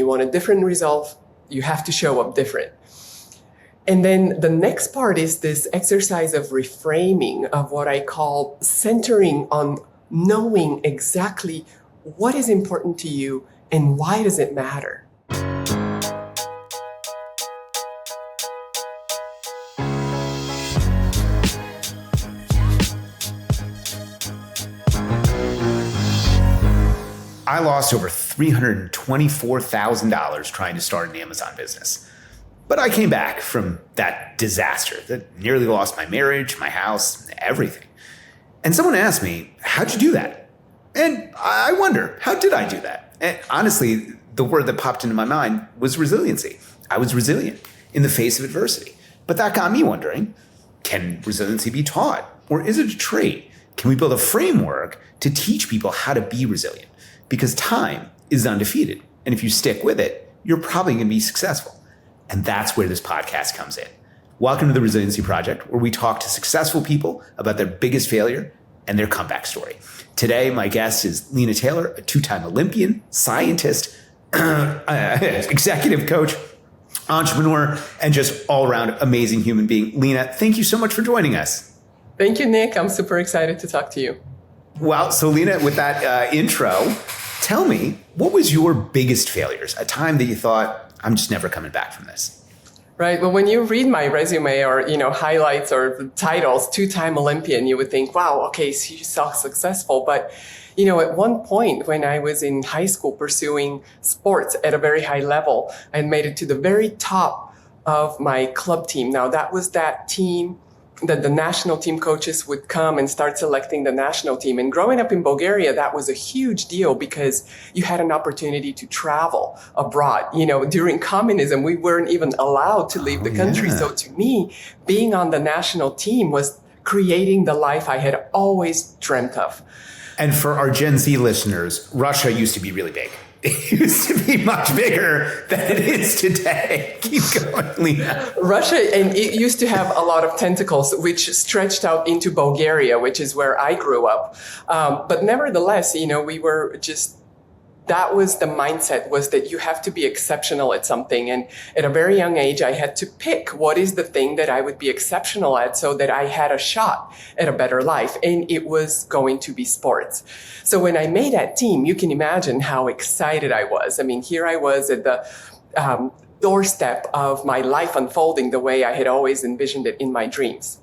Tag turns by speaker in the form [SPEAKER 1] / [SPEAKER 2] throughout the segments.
[SPEAKER 1] want a different result, you have to show up different. And then the next part is this exercise of reframing, of what I call centering on knowing exactly what is important to you and why does it matter.
[SPEAKER 2] I lost over $324,000 trying to start an Amazon business. But I came back from that disaster that nearly lost my marriage, my house, everything. And someone asked me, how'd you do that? And I wonder, how did I do that? And honestly, the word that popped into my mind was resiliency. I was resilient in the face of adversity. But that got me wondering, can resiliency be taught? Or is it a trait? Can we build a framework to teach people how to be resilient? Because time is undefeated. And if you stick with it, you're probably going to be successful. And that's where this podcast comes in. Welcome to the Resiliency Project, where we talk to successful people about their biggest failure and their comeback story. Today, my guest is Lina Taylor, a two-time Olympian, scientist, executive coach, entrepreneur, and just all-around amazing human being. Lina, thank you so much for joining us.
[SPEAKER 1] Thank you, Nick. I'm super excited to talk to you.
[SPEAKER 2] Well, so Lina, with that intro, tell me, what was your biggest failures? A time that you thought, I'm just never coming back from this.
[SPEAKER 1] Right. Well, when you read my resume or, highlights or titles, two-time Olympian, you would think, wow, okay, she's so successful. But, at one point when I was in high school pursuing sports at a very high level, I made it to the very top of my club team. Now, that was that team that the national team coaches would come and start selecting the national team. And growing up in Bulgaria, that was a huge deal because you had an opportunity to travel abroad. During communism, we weren't even allowed to leave the country. So to me, being on the national team was creating the life I had always dreamt of.
[SPEAKER 2] And for our Gen Z listeners, Russia used to be really big. It used to be much bigger than it is today. Keep going, Lina.
[SPEAKER 1] Russia, and it used to have a lot of tentacles, which stretched out into Bulgaria, which is where I grew up. But nevertheless, we were just, that was the mindset, was that you have to be exceptional at something. And at a very young age, I had to pick what is the thing that I would be exceptional at so that I had a shot at a better life. And it was going to be sports. So when I made that team, you can imagine how excited I was. I mean, here I was at the doorstep of my life unfolding the way I had always envisioned it in my dreams.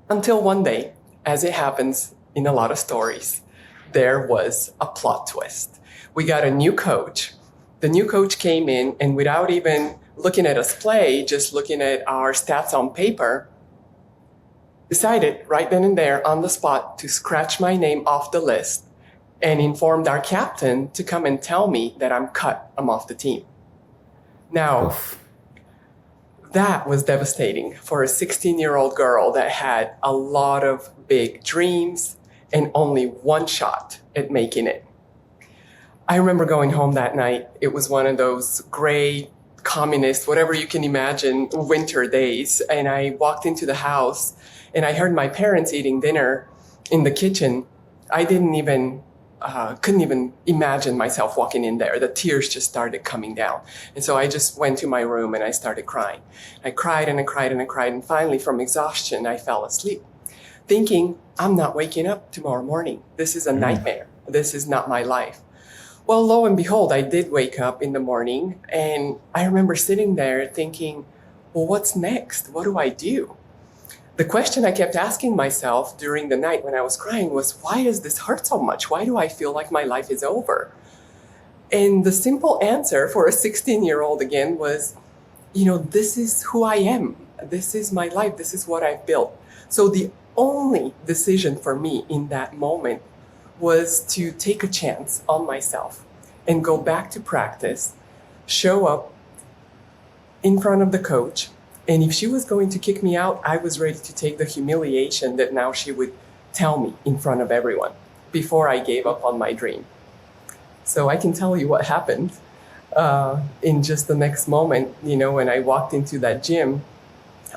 [SPEAKER 1] Until one day, as it happens in a lot of stories, there was a plot twist. We got a new coach. The new coach came in and without even looking at us play, just looking at our stats on paper, decided right then and there on the spot to scratch my name off the list and informed our captain to come and tell me that I'm off the team. Now, that was devastating for a 16-year-old girl that had a lot of big dreams and only one shot at making it. I remember going home that night. It was one of those gray, communist, whatever you can imagine, winter days. And I walked into the house and I heard my parents eating dinner in the kitchen. I couldn't even imagine myself walking in there. The tears just started coming down. And so I just went to my room and I started crying. I cried and I cried and I cried. And finally, from exhaustion, I fell asleep, thinking, I'm not waking up tomorrow morning. This is a nightmare. This is not my life. Well, lo and behold, I did wake up in the morning and I remember sitting there thinking, well, what's next? What do I do? The question I kept asking myself during the night when I was crying was, why does this hurt so much? Why do I feel like my life is over? And the simple answer for a 16-year-old again was, this is who I am. This is my life. This is what I've built. So the only decision for me in that moment was to take a chance on myself and go back to practice, show up in front of the coach. And if she was going to kick me out, I was ready to take the humiliation that now she would tell me in front of everyone before I gave up on my dream. So I can tell you what happened in just the next moment. When I walked into that gym,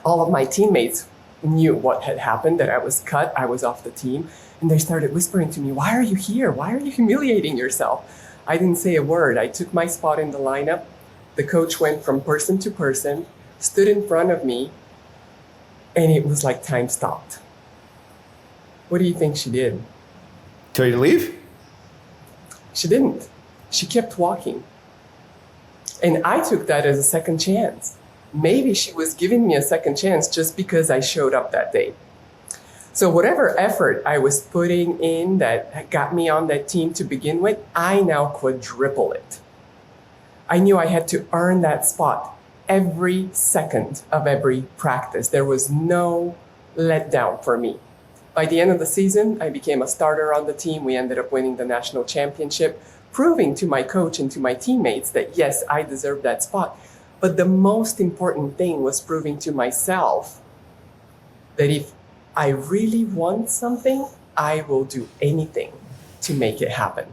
[SPEAKER 1] all of my teammates knew what had happened, that I was cut, I was off the team. And they started whispering to me, why are you here? Why are you humiliating yourself? I didn't say a word. I took my spot in the lineup. The coach went from person to person, stood in front of me, and it was like time stopped. What do you think she did?
[SPEAKER 2] Tell you to leave?
[SPEAKER 1] She didn't. She kept walking. And I took that as a second chance. Maybe she was giving me a second chance just because I showed up that day. So whatever effort I was putting in that got me on that team to begin with, I now quadruple it. I knew I had to earn that spot every second of every practice. There was no letdown for me. By the end of the season, I became a starter on the team. We ended up winning the national championship, proving to my coach and to my teammates that, yes, I deserved that spot. But the most important thing was proving to myself that if I really want something, I will do anything to make it happen.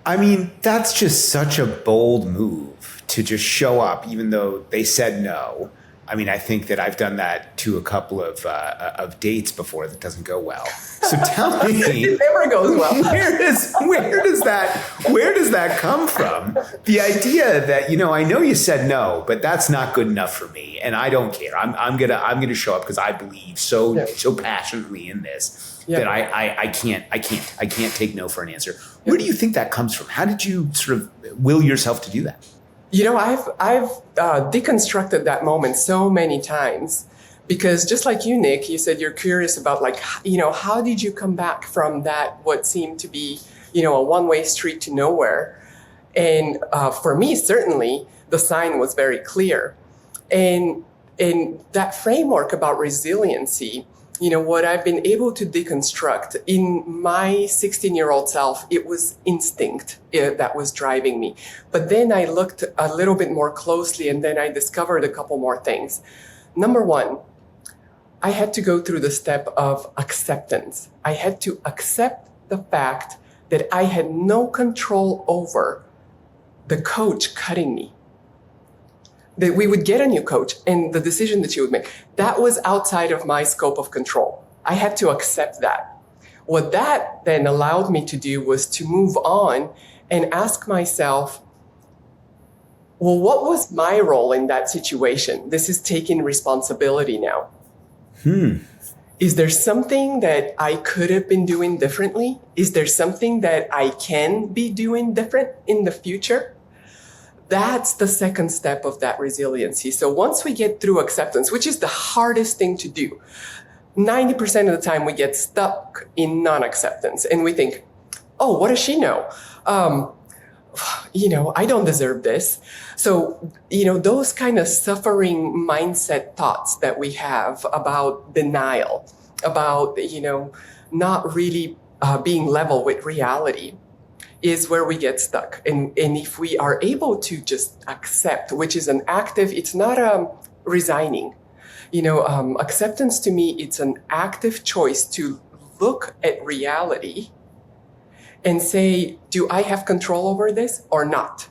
[SPEAKER 2] I mean, that's just such a bold move to just show up, even though they said no. I mean, I think that I've done that to a couple of dates before that doesn't go well. So tell me,
[SPEAKER 1] it never goes well.
[SPEAKER 2] Where does that come from? The idea that, I know you said no, but that's not good enough for me, and I don't care. I'm gonna show up because I believe so passionately in this that I can't take no for an answer. Where do you think that comes from? How did you sort of will yourself to do that?
[SPEAKER 1] I've deconstructed that moment so many times because just like you, Nick, you said you're curious about how did you come back from that, what seemed to be, a one-way street to nowhere. And for me, certainly the sign was very clear. And that framework about resiliency, what I've been able to deconstruct in my 16-year-old self, it was instinct that was driving me. But then I looked a little bit more closely and then I discovered a couple more things. Number one, I had to go through the step of acceptance. I had to accept the fact that I had no control over the coach cutting me. That we would get a new coach and the decision that she would make, that was outside of my scope of control. I had to accept that. What that then allowed me to do was to move on and ask myself, well, what was my role in that situation? This is taking responsibility now. Is there something that I could have been doing differently? Is there something that I can be doing different in the future? That's the second step of that resiliency. So once we get through acceptance, which is the hardest thing to do, 90% of the time we get stuck in non-acceptance and we think, oh, what does she know? I don't deserve this. So, those kind of suffering mindset thoughts that we have about denial, about, not really being level with reality, is where we get stuck. And if we are able to just accept, which is an active, it's not resigning. Acceptance to me, it's an active choice to look at reality and say, do I have control over this or not?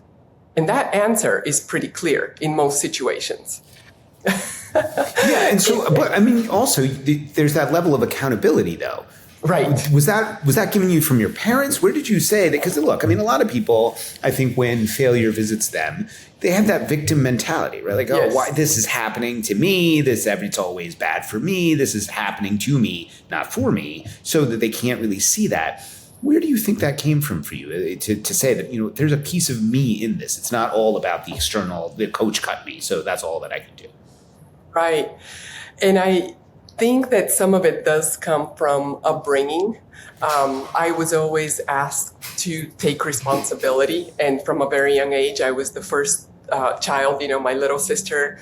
[SPEAKER 1] And that answer is pretty clear in most situations.
[SPEAKER 2] Yeah, and so, but I mean, also, there's that level of accountability, though.
[SPEAKER 1] Right.
[SPEAKER 2] Was that given you from your parents? Where did you say that? Because look, I mean, a lot of people, I think when failure visits them, they have that victim mentality, right? Like, oh, why this is happening to me? It's always bad for me. This is happening to me, not for me, so that they can't really see that. Where do you think that came from for you to say that, there's a piece of me in this? It's not all about the external, the coach cut me, so that's all that I can do.
[SPEAKER 1] Right. And I think that some of it does come from upbringing. I was always asked to take responsibility. And from a very young age, I was the first child. My little sister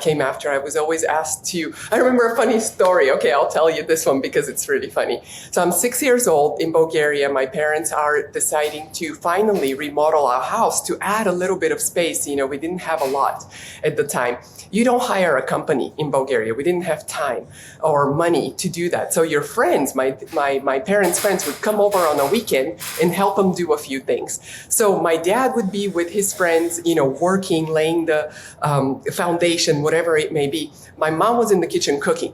[SPEAKER 1] came after. I was always asked to, I remember a funny story. Okay, I'll tell you this one because it's really funny. So I'm 6 years old in Bulgaria. My parents are deciding to finally remodel our house to add a little bit of space. We didn't have a lot at the time. You don't hire a company in Bulgaria. We didn't have time or money to do that. So your friends, my parents' friends would come over on a weekend and help them do a few things. So my dad would be with his friends, working, laying the foundation, whatever it may be. My mom was in the kitchen cooking.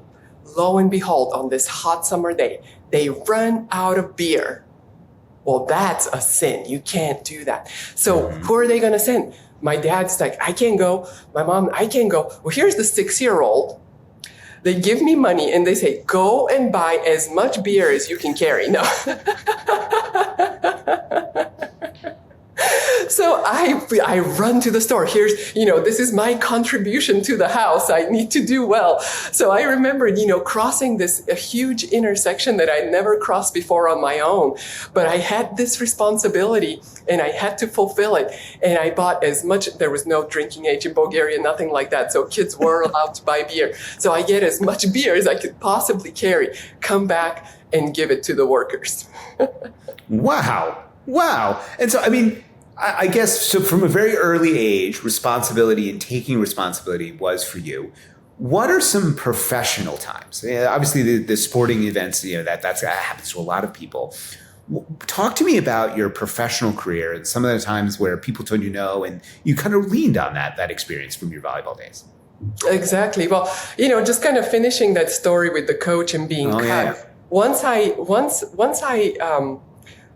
[SPEAKER 1] Lo and behold, on this hot summer day, they run out of beer. Well, that's a sin. You can't do that. So who are they going to send? My dad's like, I can't go. My mom, I can't go. Well, here's the 6-year-old. They give me money and they say, go and buy as much beer as you can carry. No. So I run to the store. Here's, this is my contribution to the house. I need to do well. So I remembered, crossing a huge intersection that I'd never crossed before on my own. But I had this responsibility and I had to fulfill it. And I bought as much, there was no drinking age in Bulgaria, nothing like that. So kids were allowed to buy beer. So I get as much beer as I could possibly carry, come back and give it to the workers.
[SPEAKER 2] Wow. And so, I guess, so from a very early age, responsibility and taking responsibility was for you. What are some professional times? Obviously, the sporting events, that happens to a lot of people. Talk to me about your professional career and some of the times where people told you no, and you kind of leaned on that experience from your volleyball days.
[SPEAKER 1] Exactly. Well, just kind of finishing that story with the coach and being cut. Yeah.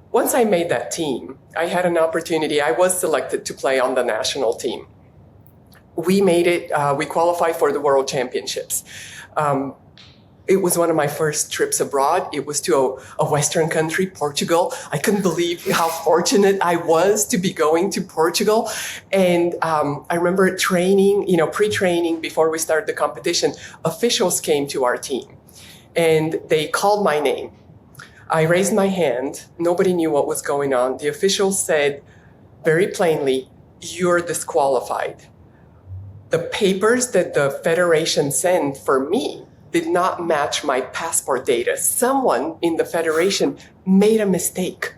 [SPEAKER 1] Once I made that team, I had an opportunity. I was selected to play on the national team. We made it. We qualified for the World Championships. It was one of my first trips abroad. It was to a Western country, Portugal. I couldn't believe how fortunate I was to be going to Portugal. And I remember training, pre-training before we started the competition, officials came to our team and they called my name. I raised my hand. Nobody knew what was going on. The officials said very plainly, you're disqualified. The papers that the federation sent for me did not match my passport data. Someone in the federation made a mistake.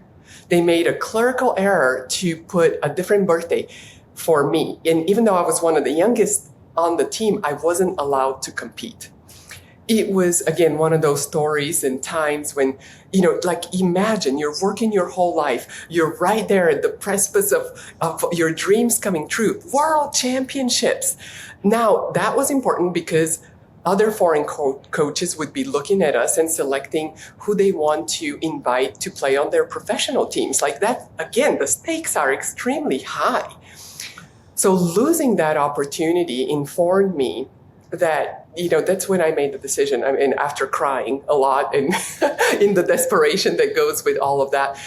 [SPEAKER 1] They made a clerical error to put a different birthday for me. And even though I was one of the youngest on the team, I wasn't allowed to compete. It was, again, one of those stories and times when, imagine you're working your whole life. You're right there at the precipice of your dreams coming true. World Championships. Now, that was important because other foreign coaches would be looking at us and selecting who they want to invite to play on their professional teams. Like that, again, the stakes are extremely high. So losing that opportunity informed me that, that's when I made the decision. After crying a lot and in the desperation that goes with all of that,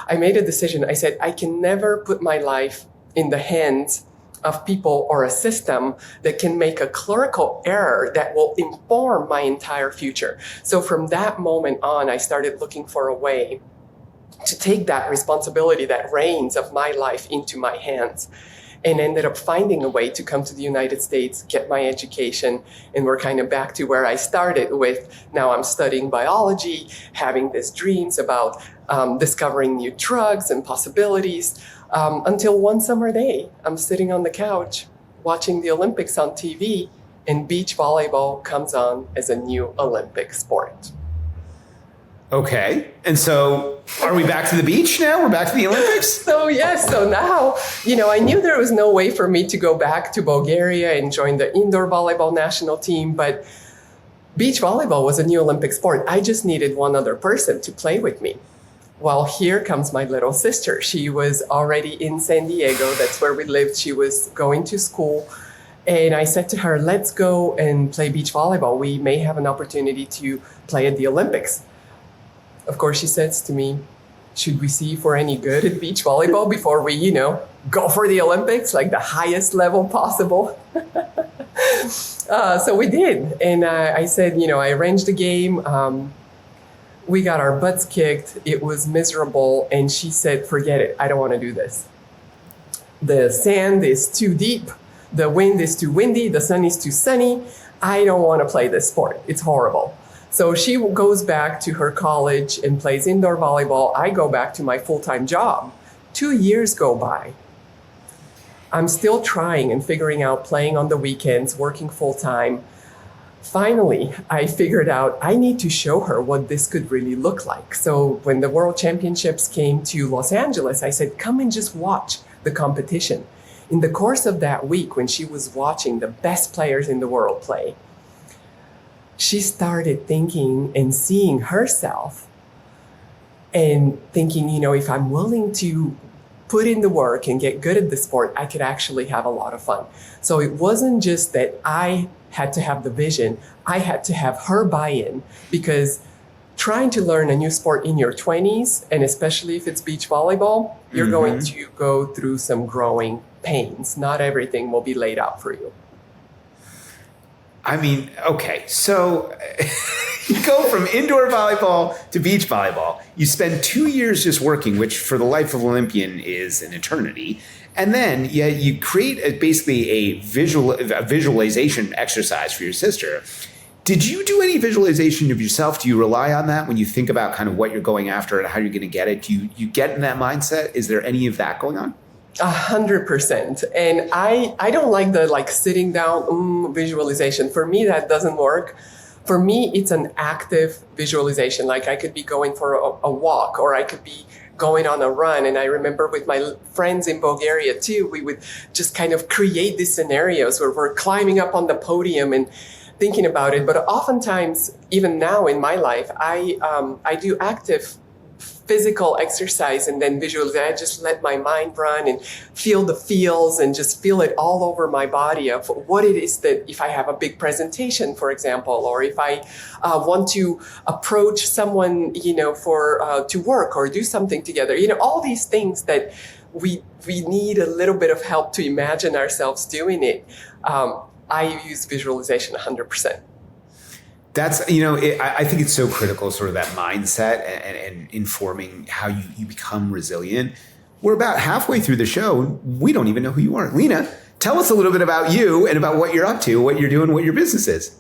[SPEAKER 1] I made a decision. I said, I can never put my life in the hands of people or a system that can make a clerical error that will inform my entire future. So from that moment on, I started looking for a way to take that responsibility, that reins of my life into my hands, and ended up finding a way to come to the United States, get my education, and we're kind of back to where I started with. Now I'm studying biology, having these dreams about discovering new drugs and possibilities, until one summer day, I'm sitting on the couch watching the Olympics on TV, and beach volleyball comes on as a new Olympic sport.
[SPEAKER 2] Okay. And so are we back to the beach now? We're back to the Olympics?
[SPEAKER 1] So yes. So now, I knew there was no way for me to go back to Bulgaria and join the indoor volleyball national team, but beach volleyball was a new Olympic sport. I just needed one other person to play with me. Well, here comes my little sister. She was already in San Diego. That's where we lived. She was going to school. And I said to her, let's go and play beach volleyball. We may have an opportunity to play at the Olympics. Of course, she says to me, should we see if we're any good at beach volleyball before we, go for the Olympics, like the highest level possible? So we did. And I said, I arranged the game. We got our butts kicked. It was miserable. And she said, forget it. I don't want to do this. The sand is too deep. The wind is too windy. The sun is too sunny. I don't want to play this sport. It's horrible. So she goes back to her college and plays indoor volleyball. I go back to my full-time job. 2 years go by. I'm still trying and figuring out playing on the weekends, working full-time. Finally, I figured out I need to show her what this could really look like. So when the World Championships came to Los Angeles, I said, come and just watch the competition. In the course of that week, when she was watching the best players in the world play, she started thinking and seeing herself and thinking, if I'm willing to put in the work and get good at the sport, I could actually have a lot of fun. So it wasn't just that I had to have the vision, I had to have her buy-in, because trying to learn a new sport in your 20s, and especially if it's beach volleyball, you're going to go through some growing pains. Not everything will be laid out for you.
[SPEAKER 2] I mean, okay, so you go from indoor volleyball to beach volleyball. You spend 2 years just working, which for the life of Olympian is an eternity. And then you create basically a visualization exercise for your sister. Did you do any visualization of yourself? Do you rely on that when you think about kind of what you're going after and how you're going to get it? Do you get in that mindset? Is there any of that going on?
[SPEAKER 1] 100%. And I don't like the sitting down visualization. For me, that doesn't work. For me, it's an active visualization. Like I could be going for a walk, or I could be going on a run. And I remember with my friends in Bulgaria too, we would just kind of create these scenarios where we're climbing up on the podium and thinking about it. But oftentimes, even now in my life, I do active physical exercise and then visualize. I just let my mind run and feel the feels and just feel it all over my body of what it is that if I have a big presentation, for example, or if I want to approach someone, for to work or do something together, all these things that we need a little bit of help to imagine ourselves doing it. I use visualization 100%.
[SPEAKER 2] That's, I think it's so critical, sort of that mindset and informing how you become resilient. We're about halfway through the show. We don't even know who you are. Lina, tell us a little bit about you and about what you're up to, what you're doing, what your business is.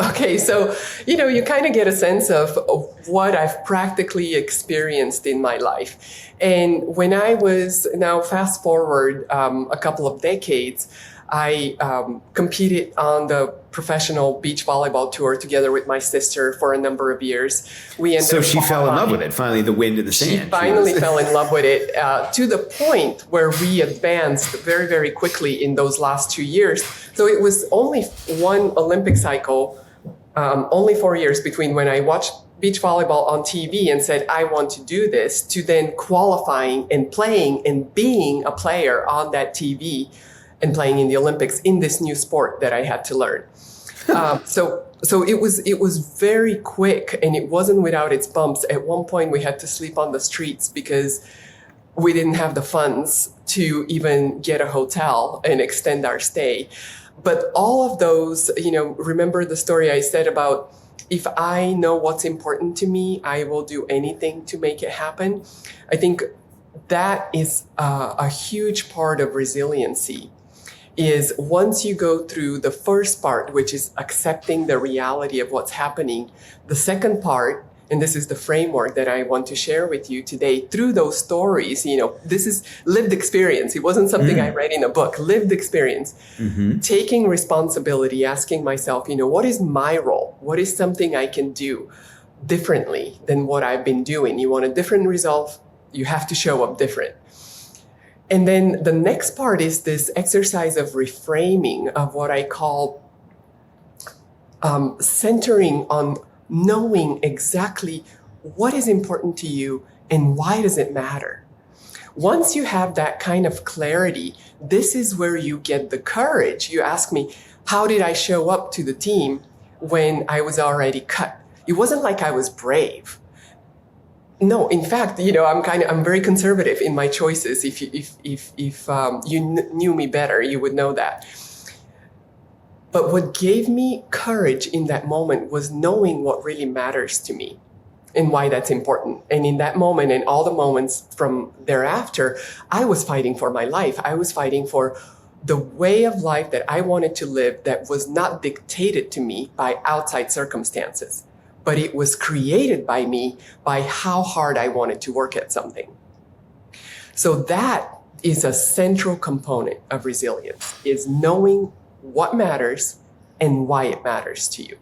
[SPEAKER 1] Okay, so, you kind of get a sense of what I've practically experienced in my life. And when I was, now fast forward a couple of decades, I competed on the professional beach volleyball tour together with my sister for a number of years.
[SPEAKER 2] So she fell in love with it. Finally, the wind in the sand.
[SPEAKER 1] She finally fell in love with it to the point where we advanced very, very quickly in those last 2 years. So it was only one Olympic cycle, only 4 years between when I watched beach volleyball on TV and said, I want to do this, to then qualifying and playing and being a player on that TV and playing in the Olympics in this new sport that I had to learn. So it was very quick, and it wasn't without its bumps. At one point, we had to sleep on the streets because we didn't have the funds to even get a hotel and extend our stay. But all of those, remember the story I said about, if I know what's important to me, I will do anything to make it happen. I think that is a huge part of resiliency. Is once you go through the first part, which is accepting the reality of what's happening, the second part, and this is the framework that I want to share with you today through those stories, this is lived experience. It wasn't something I read in a book, lived experience. Taking responsibility, asking myself, what is my role? What is something I can do differently than what I've been doing? You want a different result, you have to show up different. And then the next part is this exercise of reframing, of what I call centering on knowing exactly what is important to you and why does it matter. Once you have that kind of clarity, this is where you get the courage. You ask me, how did I show up to the team when I was already cut? It wasn't like I was brave. No, in fact, I'm very conservative in my choices. If you knew me better, you would know that. But what gave me courage in that moment was knowing what really matters to me and why that's important. And in that moment and all the moments from thereafter, I was fighting for my life. I was fighting for the way of life that I wanted to live that was not dictated to me by outside circumstances, but it was created by me by how hard I wanted to work at something. So that is a central component of resilience, is knowing what matters and why it matters to you.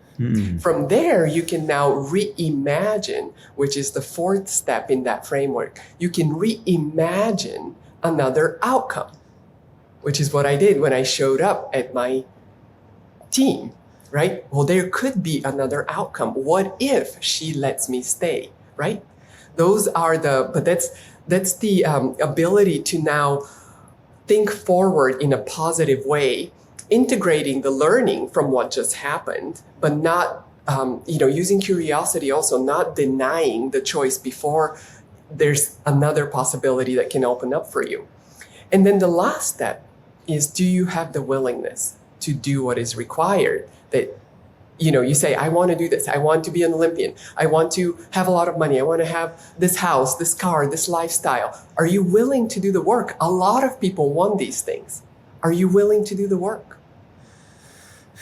[SPEAKER 1] From there, you can now reimagine, which is the fourth step in that framework. You can reimagine another outcome, which is what I did when I showed up at my team. Right? Well, there could be another outcome. What if she lets me stay? Right? But that's the ability to now think forward in a positive way, integrating the learning from what just happened, but not, using curiosity also, not denying the choice before there's another possibility that can open up for you. And then the last step is, do you have the willingness to do what is required? That, you say, I want to do this. I want to be an Olympian. I want to have a lot of money. I want to have this house, this car, this lifestyle. Are you willing to do the work? A lot of people want these things. Are you willing to do the work?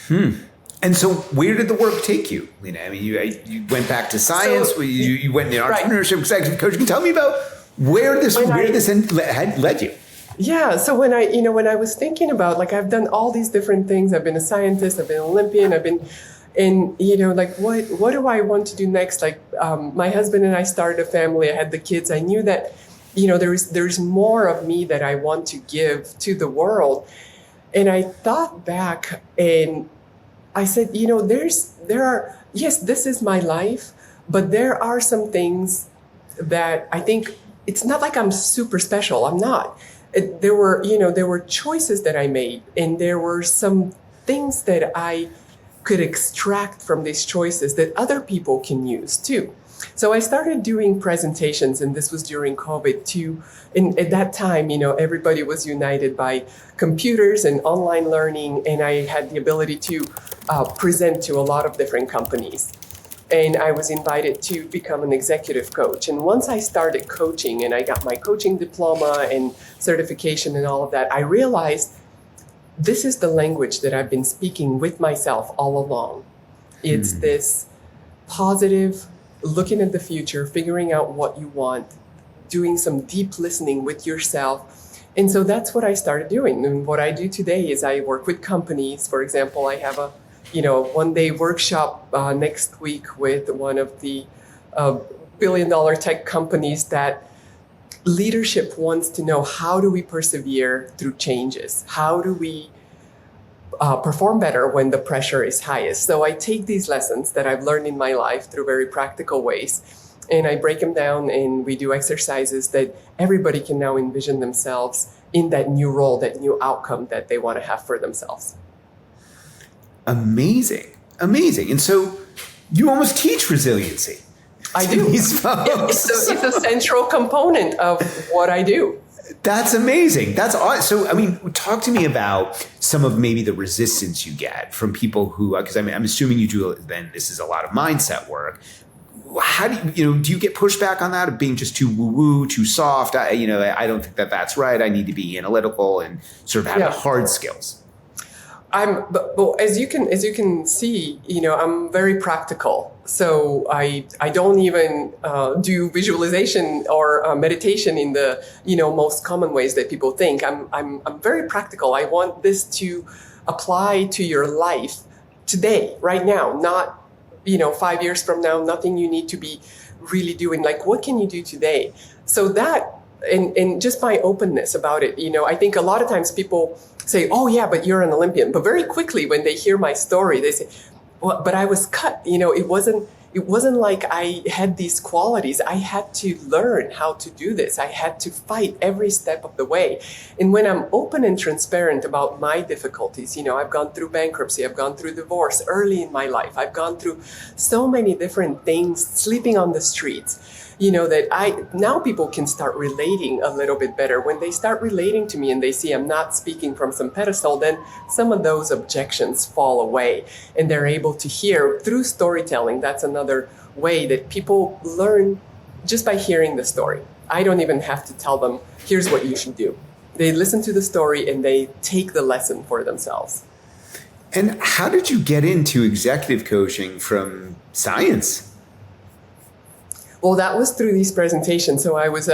[SPEAKER 2] And so where did the work take you, Lina? I mean, you went back to science. You went into entrepreneurship, executive coaching. Tell me about where this had led you.
[SPEAKER 1] Yeah. So when I was thinking about, like, I've done all these different things. I've been a scientist. I've been an Olympian. I've been in, like, what do I want to do next? Like, my husband and I started a family. I had the kids. I knew that, there's more of me that I want to give to the world. And I thought back and I said, yes, this is my life, but there are some things that I think it's not like I'm super special. I'm not. There were choices that I made, and there were some things that I could extract from these choices that other people can use too. So I started doing presentations, and this was during COVID too. And at that time, everybody was united by computers and online learning, and I had the ability to present to a lot of different companies. And I was invited to become an executive coach. And once I started coaching and I got my coaching diploma and certification and all of that, I realized this is the language that I've been speaking with myself all along. It's this positive, looking at the future, figuring out what you want, doing some deep listening with yourself. And so that's what I started doing. And what I do today is I work with companies. For example, I have a one-day workshop next week with one of the billion-dollar tech companies that leadership wants to know, how do we persevere through changes? How do we perform better when the pressure is highest? So I take these lessons that I've learned in my life through very practical ways, and I break them down, and we do exercises that everybody can now envision themselves in that new role, that new outcome that they want to have for themselves.
[SPEAKER 2] Amazing. And so you almost teach resiliency.
[SPEAKER 1] I do. It's a central component of what I do.
[SPEAKER 2] That's amazing. That's awesome. So, I mean, talk to me about some of maybe the resistance you get from people who, because I'm assuming you do, then this is a lot of mindset work. How do you get pushback on that of being just too woo-woo, too soft? I don't think that's right. I need to be analytical and sort of have the hard skills.
[SPEAKER 1] But as you can see, I'm very practical. So I don't even do visualization or meditation in the most common ways that people think. I'm very practical. I want this to apply to your life today, right now, not 5 years from now. Nothing you need to be really doing. Like, what can you do today? So that and just my openness about it. I think a lot of times people say, oh yeah, but you're an Olympian. But very quickly when they hear my story, they say, well, but I was cut. It wasn't like I had these qualities. I had to learn how to do this. I had to fight every step of the way. And when I'm open and transparent about my difficulties, I've gone through bankruptcy, I've gone through divorce early in my life. I've gone through so many different things, sleeping on the streets. That now people can start relating a little bit better. When they start relating to me and they see I'm not speaking from some pedestal, then some of those objections fall away and they're able to hear through storytelling. That's another way that people learn just by hearing the story. I don't even have to tell them, here's what you should do. They listen to the story and they take the lesson for themselves.
[SPEAKER 2] And how did you get into executive coaching from science?
[SPEAKER 1] Well, that was through these presentations. So I was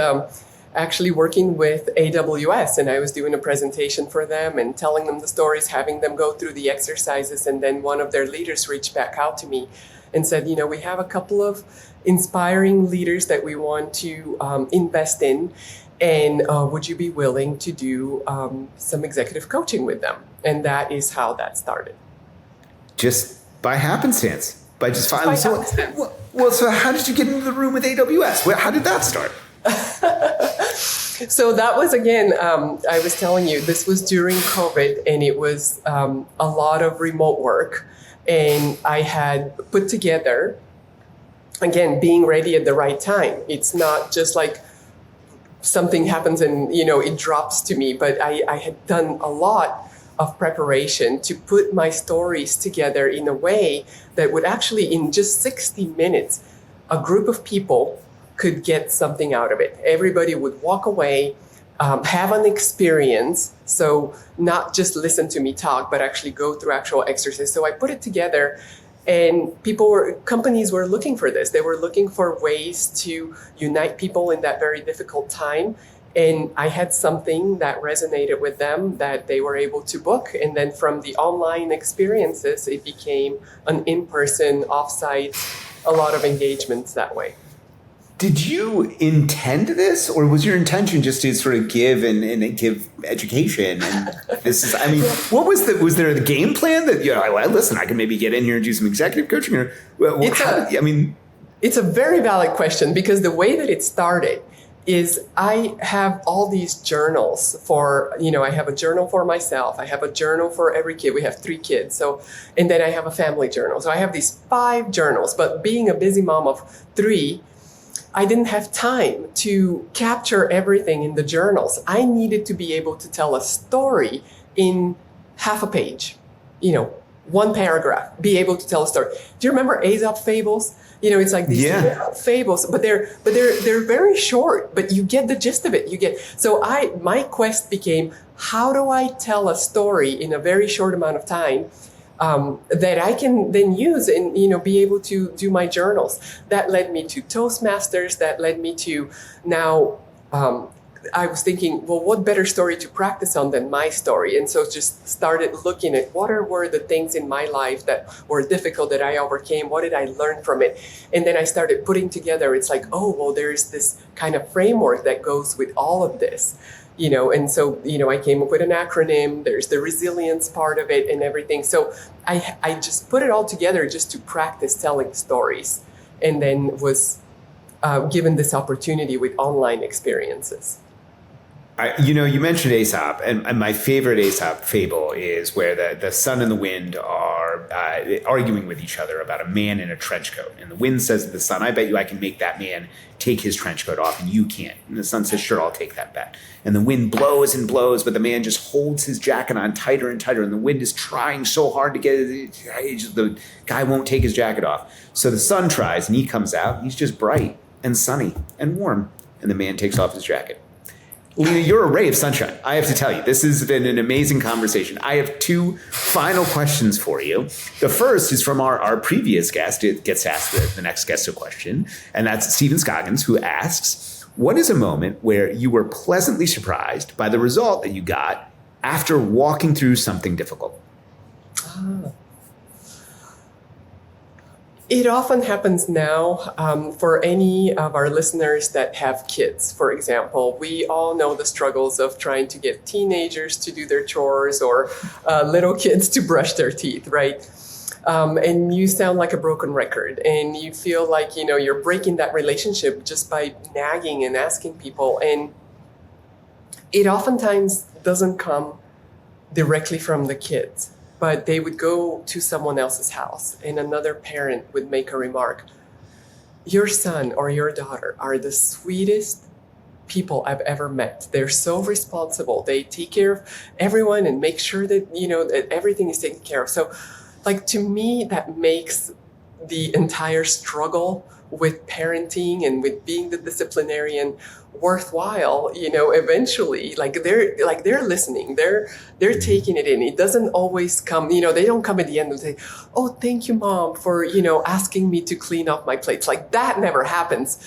[SPEAKER 1] actually working with AWS, and I was doing a presentation for them and telling them the stories, having them go through the exercises. And then one of their leaders reached back out to me and said, we have a couple of inspiring leaders that we want to invest in. And would you be willing to do some executive coaching with them? And that is how that started.
[SPEAKER 2] Just by happenstance. By just finding so how did you get into the room with AWS? How did that start?
[SPEAKER 1] So that was, again, I was telling you, this was during COVID, and it was a lot of remote work. And I had put together, again, being ready at the right time. It's not just like something happens and, it drops to me, but I had done a lot of preparation to put my stories together in a way that would actually, in just 60 minutes, a group of people could get something out of it. Everybody would walk away, have an experience. So not just listen to me talk, but actually go through actual exercise. So I put it together, and companies were looking for this. They were looking for ways to unite people in that very difficult time. And I had something that resonated with them that they were able to book. And then from the online experiences, it became an in-person, off-site, a lot of engagements that way.
[SPEAKER 2] Did you intend this, or was your intention just to sort of give and give education? And what was there the game plan that, listen, I can maybe get in here and do some executive coaching, or
[SPEAKER 1] it's a very valid question, because the way that it started is I have all these journals for, I have a journal for myself. I have a journal for every kid. We have 3 kids. And then I have a family journal. So I have these 5 journals, but being a busy mom of 3, I didn't have time to capture everything in the journals. I needed to be able to tell a story in half a page, 1 paragraph, be able to tell a story. Do you remember Aesop fables? It's like these fables, but they're very short, but you get the gist of it. My quest became, how do I tell a story in a very short amount of time that I can then use and, be able to do my journals. That led me to Toastmasters. That led me to now, I was thinking, well, what better story to practice on than my story? And so just started looking at what were the things in my life that were difficult that I overcame? What did I learn from it? And then I started putting together, it's like, oh, well, there's this kind of framework that goes with all of this. And so, I came up with an acronym. There's the resilience part of it and everything. So I just put it all together just to practice telling stories, and then was given this opportunity with online experiences.
[SPEAKER 2] You mentioned Aesop, and my favorite Aesop fable is where the sun and the wind are arguing with each other about a man in a trench coat. And the wind says to the sun, I bet you I can make that man take his trench coat off, and you can't. And the sun says, sure, I'll take that bet. And the wind blows and blows, but the man just holds his jacket on tighter and tighter, and the wind is trying so hard to get it. The guy won't take his jacket off. So the sun tries, and he comes out, and he's just bright and sunny and warm, and the man takes off his jacket. Lina, you're a ray of sunshine. I have to tell you, this has been an amazing conversation. I have 2 final questions for you. The first is from our previous guest. It gets asked the next guest a question, and that's Stephen Scoggins, who asks, what is a moment where you were pleasantly surprised by the result that you got after walking through something difficult?
[SPEAKER 1] It often happens now for any of our listeners that have kids, for example. We all know the struggles of trying to get teenagers to do their chores or little kids to brush their teeth, right? And you sound like a broken record, and you feel like, you're breaking that relationship just by nagging and asking people. And it oftentimes doesn't come directly from the kids. But they would go to someone else's house, and another parent would make a remark. Your son or your daughter are the sweetest people I've ever met. They're so responsible. They take care of everyone and make sure that, that everything is taken care of. So, to me, that makes the entire struggle with parenting and with being the disciplinarian worthwhile, eventually, they're listening, they're taking it in. It doesn't always come, they don't come at the end and say, oh, thank you, Mom, for, asking me to clean up my plates. That never happens.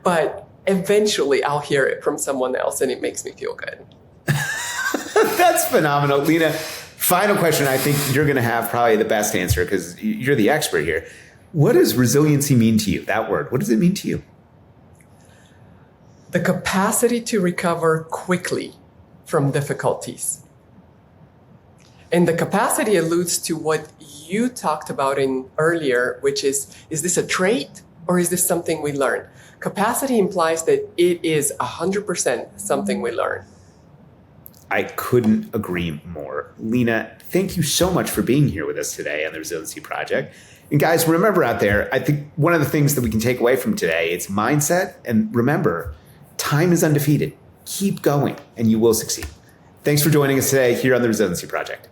[SPEAKER 1] But eventually I'll hear it from someone else, and it makes me feel good.
[SPEAKER 2] That's phenomenal. Lina, final question. I think you're going to have probably the best answer because you're the expert here. What does resiliency mean to you? That word, what does it mean to you?
[SPEAKER 1] The capacity to recover quickly from difficulties. And the capacity alludes to what you talked about in earlier, which is this a trait or is this something we learn? Capacity implies that it is 100% something we learn.
[SPEAKER 2] I couldn't agree more. Lina, thank you so much for being here with us today on the Resiliency Project. And guys, remember out there, I think one of the things that we can take away from today, it's mindset. And remember, time is undefeated. Keep going and you will succeed. Thanks for joining us today here on the Resiliency Project.